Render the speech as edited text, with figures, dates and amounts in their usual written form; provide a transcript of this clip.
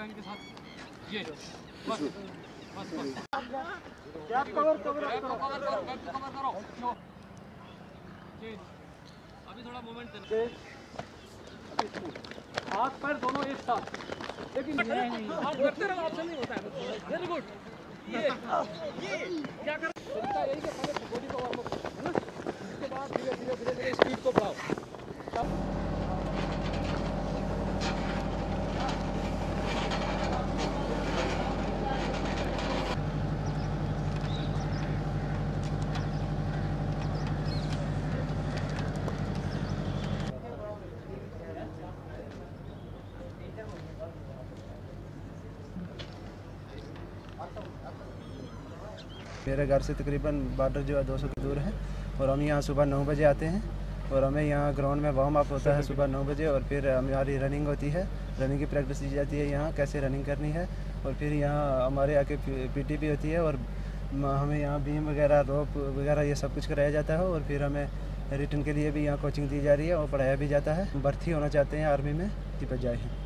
Stand के साथ ये बस बस बस कवर कवर करो। अभी थोड़ा मोमेंट देना, हाथ पैर दोनों एक साथ, लेकिन हाथ करते रहो, ऑप्शन नहीं होता है। Very good. ये क्या कर यही के पहले बॉडी को वार्म अप है ना, उसके बाद धीरे धीरे धीरे धीरे स्पीड को बढ़ाओ। मेरे घर से तकरीबन बॉर्डर जो है 200 दूर है और हम यहाँ सुबह 9 बजे आते हैं और हमें यहाँ ग्राउंड में वार्म अप होता है सुबह 9 बजे और फिर हमारी रनिंग होती है, रनिंग की प्रैक्टिस दी जाती है यहाँ कैसे रनिंग करनी है और फिर यहाँ हमारे आके पीटी भी होती है और हमें यहाँ बीम वगैरह रोप वगैरह ये सब कुछ कराया जाता है और फिर हमें रिटर्न के लिए भी यहाँ कोचिंग दी जा रही है और पढ़ाया भी जाता है। भर्ती होना चाहते हैं आर्मी में, बच जाए।